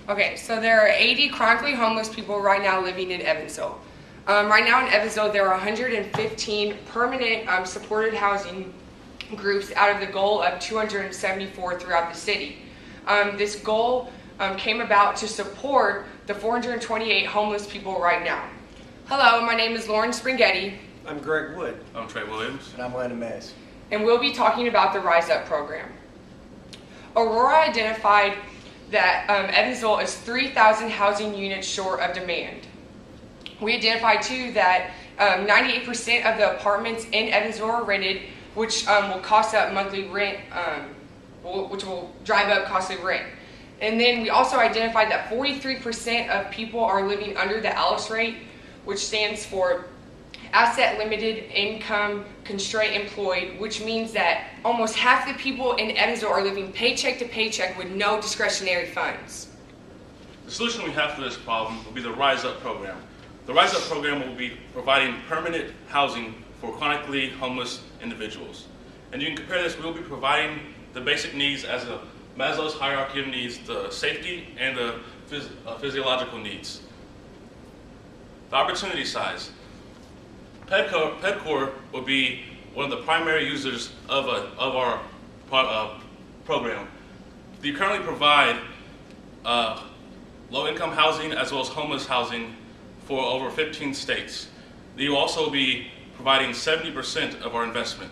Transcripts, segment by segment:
Okay, so there are 80 chronically homeless people right now living in Evansville. Right now in Evansville, there are 115 permanent supported housing groups out of the goal of 274 throughout the city. This goal came about to support the 428 homeless people right now. Hello, my name is Lauren Springhetti. I'm Greg Wood. I'm Trey Williams. And I'm Landen Mays. And we'll be talking about the Rise Up program. Aurora identified that Evansville is 3,000 housing units short of demand. We identified too that 98% of the apartments in Evansville are rented, which will cost up monthly rent, which will drive up costly rent. And then we also identified that 43% of people are living under the ALICE rate, which stands for Asset Limited Income Constraint Employed, which means that almost half the people in Evansville are living paycheck to paycheck with no discretionary funds. The solution we have for this problem will be the Rise Up program. The Rise Up program will be providing permanent housing for chronically homeless individuals. And you can compare this, we will be providing the basic needs as a Maslow's hierarchy of needs, the safety and the physiological needs. The opportunity size. PEDCOR will be one of the primary users of our program. We currently provide low-income housing as well as homeless housing for over 15 states. We will also be providing 70% of our investment.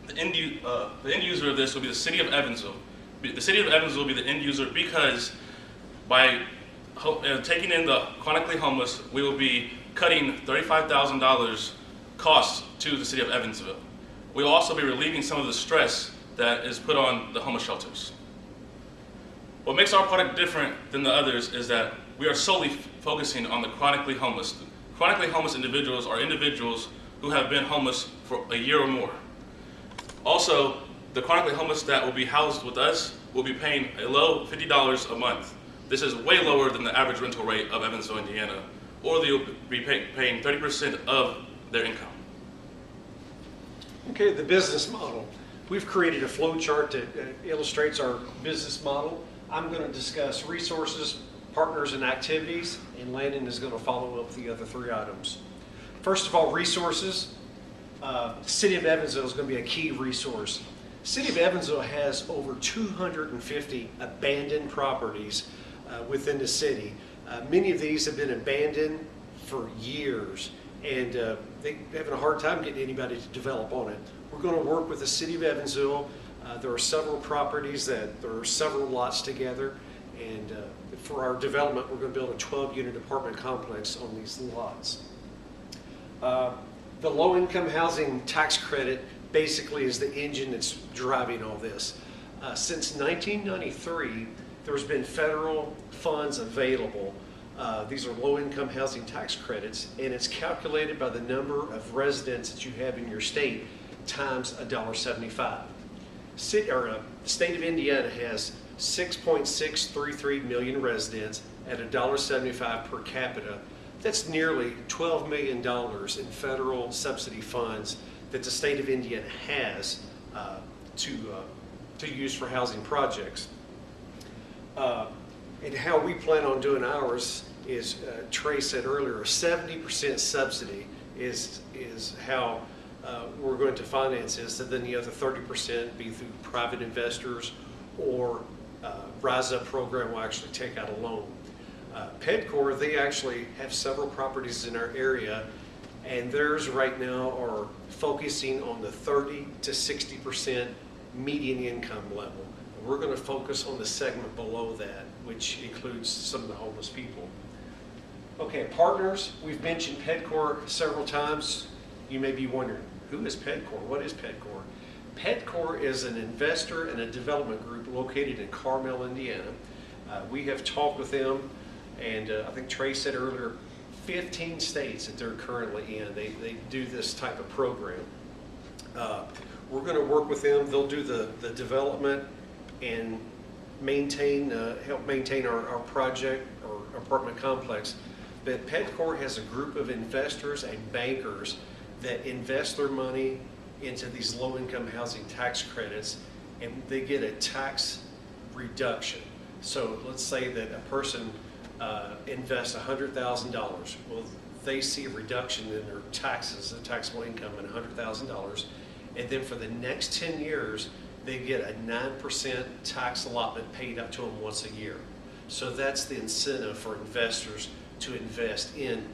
The end user of this will be the City of Evansville. The City of Evansville will be the end user because by taking in the chronically homeless, we will be cutting $35,000 costs to the City of Evansville. We'll also be relieving some of the stress that is put on the homeless shelters. What makes our product different than the others is that we are solely focusing on the chronically homeless. Chronically homeless individuals are individuals who have been homeless for a year or more. Also, the chronically homeless that will be housed with us will be paying a low $50 a month. This is way lower than the average rental rate of Evansville, Indiana, or they'll be paying 30% of their income. Okay, the business model. We've created a flow chart that illustrates our business model. I'm going to discuss resources, partners, and activities, and Landen is going to follow up the other three items. First of all, resources. City of Evansville is going to be a key resource. City of Evansville has over 250 abandoned properties within the city. Many of these have been abandoned for years, and they're having a hard time getting anybody to develop on it. We're going to work with the City of Evansville. There are several properties there are several lots together, and for our development, we're going to build a 12-unit apartment complex on these lots. The low-income housing tax credit basically is the engine that's driving all this. Since 1993, there's been federal funds available. These are low-income housing tax credits, and it's calculated by the number of residents that you have in your state times $1.75. The state of Indiana has 6.633 million residents at $1.75 per capita. That's nearly $12 million in federal subsidy funds that the state of Indiana has to use for housing projects. And how we plan on doing ours is, Trey said earlier, a 70% subsidy is how we're going to finance this, and then the other 30% be through private investors or Rise Up program will actually take out a loan. PEDCOR, they actually have several properties in our area, and theirs right now are focusing on the 30 to 60% median income level. We're going to focus on the segment below that, which includes some of the homeless people. Okay, partners, we've mentioned PEDCOR several times. You may be wondering, who is PEDCOR? What is PEDCOR? PEDCOR is an investor and a development group located in Carmel, Indiana. We have talked with them, and I think Trey said earlier, 15 states that they're currently in. They do this type of program. We're going to work with them. They'll do the development and help maintain our project or apartment complex. But PEDCOR has a group of investors and bankers that invest their money into these low-income housing tax credits, and they get a tax reduction. So let's say that a person invests $100,000. Well, they see a reduction in their taxes, the taxable income, in $100,000, and then for the next 10 years, they get a 9% tax allotment paid up to them once a year. So that's the incentive for investors to invest in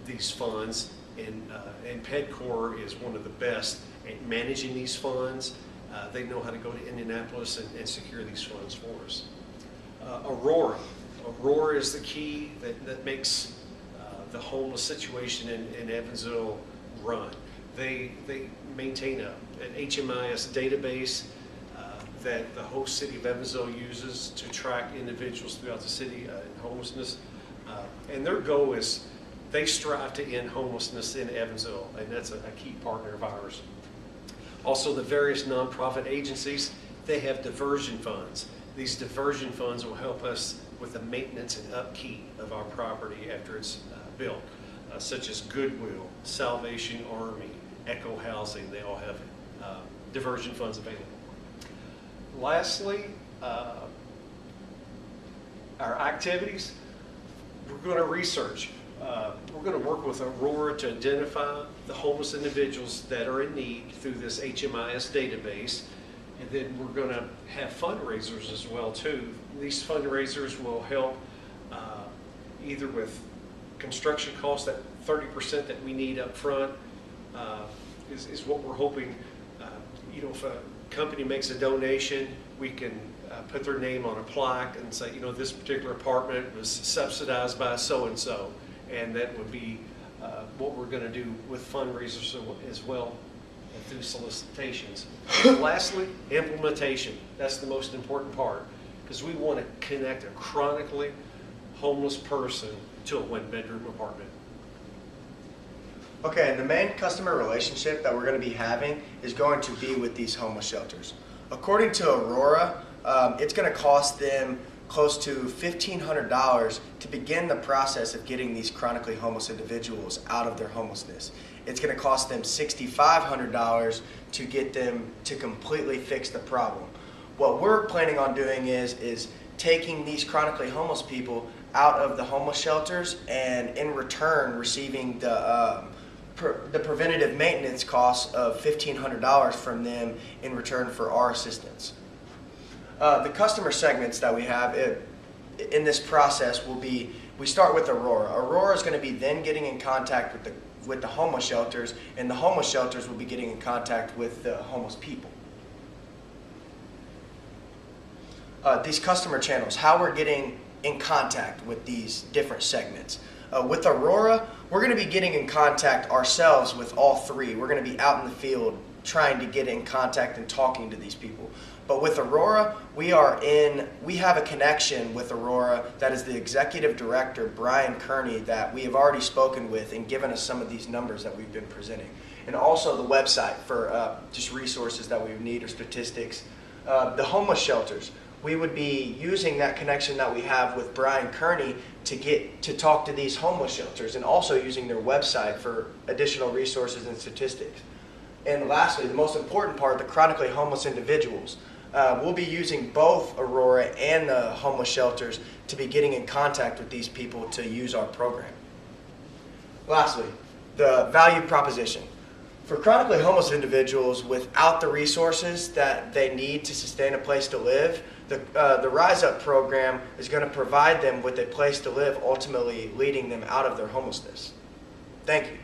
these funds, and PEDCOR is one of the best at managing these funds. They know how to go to Indianapolis and secure these funds for us. Aurora. Aurora is the key that makes the homeless situation in Evansville run. They maintain an HMIS database that the host city of Evansville uses to track individuals throughout the city in homelessness. And their goal is they strive to end homelessness in Evansville, and that's a key partner of ours. Also, the various nonprofit agencies, they have diversion funds. These diversion funds will help us with the maintenance and upkeep of our property after it's built, such as Goodwill, Salvation Army, Echo Housing. They all have diversion funds available. Lastly, our activities, we're going to research. We're going to work with Aurora to identify the homeless individuals that are in need through this HMIS database. And then we're going to have fundraisers as well too. These fundraisers will help either with construction costs, that 30% that we need up front is what we're hoping. If a company makes a donation, we can put their name on a plaque and say, this particular apartment was subsidized by so-and-so. And that would be what we're going to do with fundraisers as well through solicitations. Lastly, implementation. That's the most important part, because we want to connect a chronically homeless person to a one-bedroom apartment. Okay, and the main customer relationship that we're going to be having is going to be with these homeless shelters. According to Aurora, it's going to cost them close to $1,500 to begin the process of getting these chronically homeless individuals out of their homelessness. It's going to cost them $6,500 to get them to completely fix the problem. What we're planning on doing is taking these chronically homeless people out of the homeless shelters, and in return receiving the preventative maintenance costs of $1,500 from them in return for our assistance. The customer segments that we have in this process will be, we start with Aurora. Aurora is going to be then getting in contact with the homeless shelters, and the homeless shelters will be getting in contact with the homeless people. These customer channels, how we're getting in contact with these different segments. With Aurora, we're going to be getting in contact ourselves with all three. We're going to be out in the field trying to get in contact and talking to these people. But with Aurora, we have a connection with Aurora that is the executive director, Brian Kearney, that we have already spoken with and given us some of these numbers that we've been presenting. And also the website for just resources that we need or statistics. The homeless shelters, we would be using that connection that we have with Brian Kearney to talk to these homeless shelters, and also using their website for additional resources and statistics. And lastly, the most important part, the chronically homeless individuals. We'll be using both Aurora and the homeless shelters to be getting in contact with these people to use our program. Lastly, the value proposition. For chronically homeless individuals without the resources that they need to sustain a place to live, the Rise Up program is going to provide them with a place to live, ultimately leading them out of their homelessness. Thank you.